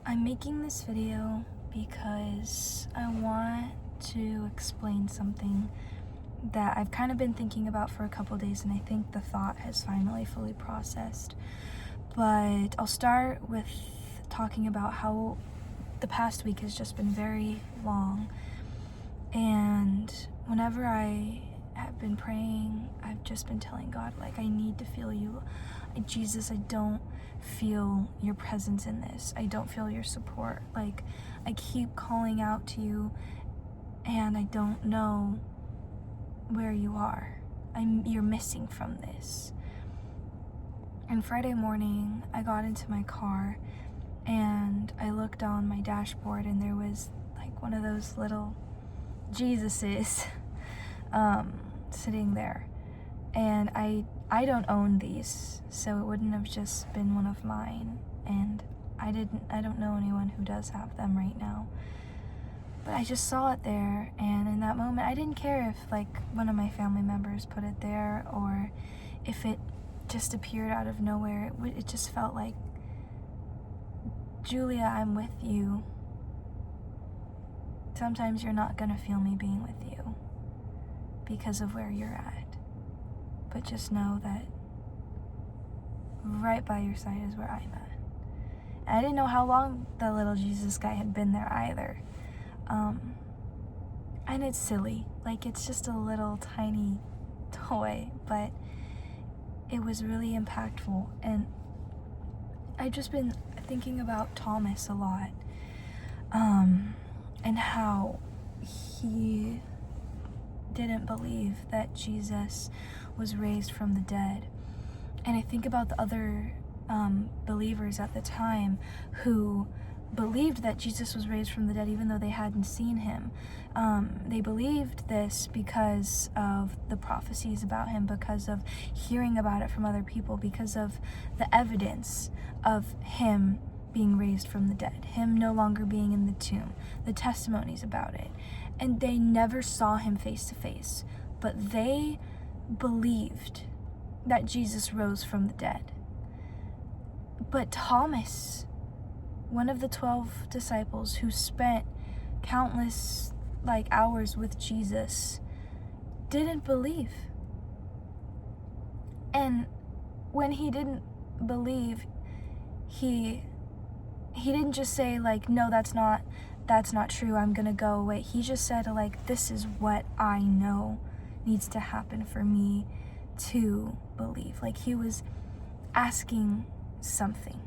I'm making this video because I want to explain something that I've kind of been thinking about for a couple days, and I think the thought has finally fully processed. But I'll start with talking about how the past week has just been very long, and whenever I have been praying, I've just been telling God, like, I need to feel you. Jesus, I don't feel your presence in this. I don't feel your support. Like, I keep calling out to you and I don't know where you are. You're missing from this. And Friday morning, I got into my car and I looked on my dashboard, and there was like one of those little Jesuses sitting there. And I don't own these, so it wouldn't have just been one of mine, and I don't know anyone who does have them right now. But I just saw it there, and in that moment I didn't care if like one of my family members put it there or if it just appeared out of nowhere. It just felt like, Julia, I'm with you. Sometimes you're not gonna feel me being with you because of where you're at. But just know that right by your side is where I'm at. And I didn't know how long the little Jesus guy had been there either. And it's silly. Like, it's just a little tiny toy, but it was really impactful. And I've just been thinking about Thomas a lot. And how he didn't believe that Jesus was raised from the dead. And I think about the other believers at the time who believed that Jesus was raised from the dead even though they hadn't seen him. They believed this because of the prophecies about him, because of hearing about it from other people, because of the evidence of him being raised from the dead, him no longer being in the tomb, the testimonies about it. And they never saw him face to face, but they believed that Jesus rose from the dead. But Thomas, one of the 12 disciples who spent countless hours with Jesus, didn't believe. And when he didn't believe, he didn't just say no, that's not true, I'm gonna go away. He just said this is what I know needs to happen for me to believe. He was asking something.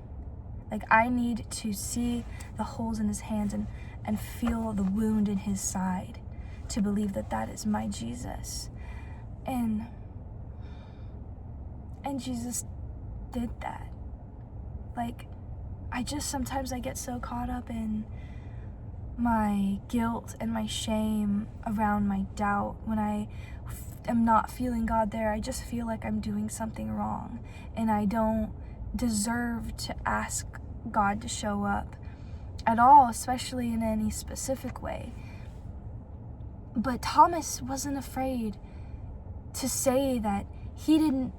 I need to see the holes in his hands and feel the wound in his side to believe that that is my Jesus. And Jesus did that. Sometimes I get so caught up in my guilt and my shame around my doubt. When I am not feeling God there, I just feel like I'm doing something wrong and I don't deserve to ask God to show up at all, especially in any specific way. But Thomas wasn't afraid to say that he didn't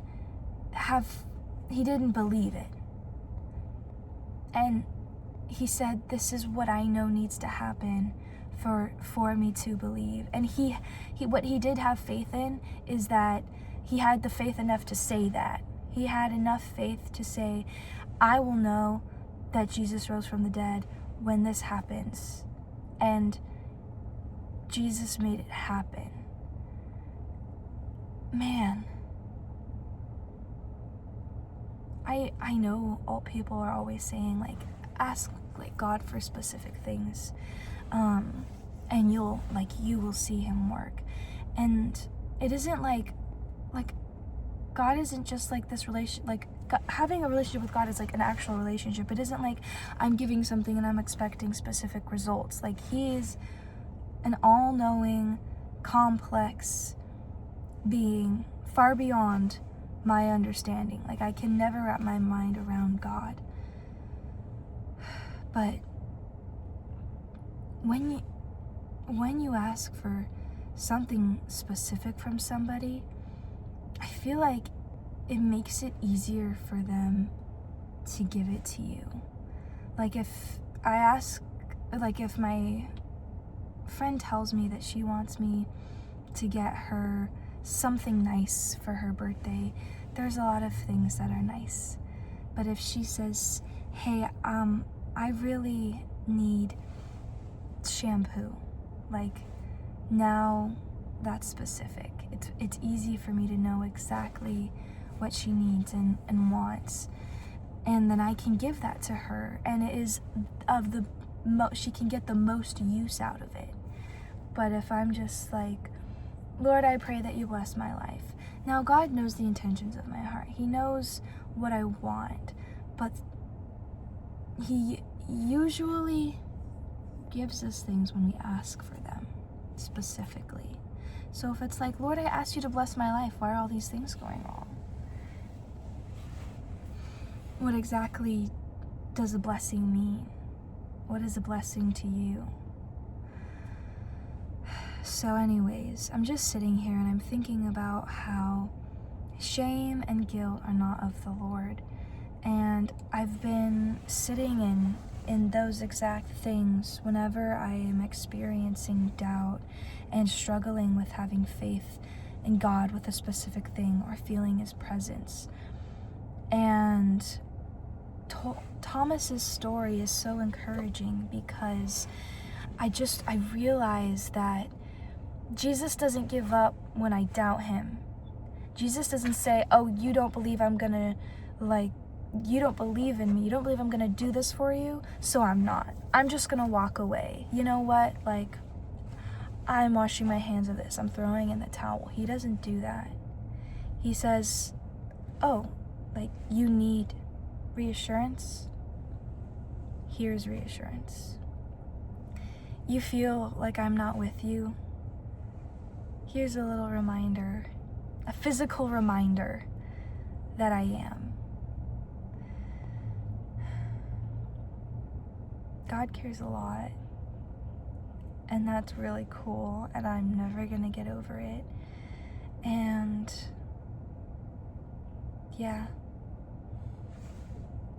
believe it. And he said, this is what I know needs to happen for me to believe. And he what he did have faith in is that he had the faith enough to say that. He had enough faith to say, I will know that Jesus rose from the dead when this happens. And Jesus made it happen. Man, I know all people are always saying ask God for specific things, and you will see him work. And it isn't like God isn't just this relation, having a relationship with God is an actual relationship. It isn't I'm giving something and I'm expecting specific results. He is an all-knowing, complex being, far beyond my understanding. I can never wrap my mind around God. But when you ask for something specific from somebody, I feel like it makes it easier for them to give it to you. If I ask, like, if my friend tells me that she wants me to get her something nice for her birthday, there's a lot of things that are nice. But if she says, hey, I really need shampoo, like, now that's specific. It's easy for me to know exactly what she needs and wants, and then I can give that to her, and it is of the she can get the most use out of it. But if I'm just like, Lord, I pray that you bless my life. Now, God knows the intentions of my heart. He knows what I want, but he usually gives us things when we ask for them specifically. So if it's like, Lord, I asked you to bless my life, why are all these things going wrong? What exactly does a blessing mean? What is a blessing to you? So anyways, I'm just sitting here and I'm thinking about how shame and guilt are not of the Lord. And I've been sitting in those exact things whenever I am experiencing doubt and struggling with having faith in God with a specific thing or feeling his presence. And Thomas's story is so encouraging because I realize that Jesus doesn't give up when I doubt him. Jesus doesn't say, oh, you don't believe I'm gonna, like, you don't believe in me, you don't believe I'm gonna do this for you, so I'm not. I'm just gonna walk away. You know what? Like, I'm washing my hands of this. I'm throwing in the towel. He doesn't do that. He says, oh, like, you need reassurance? Here's reassurance. You feel like I'm not with you? Here's a little reminder, a physical reminder that I am. God cares a lot, and that's really cool, and I'm never gonna get over it. And yeah,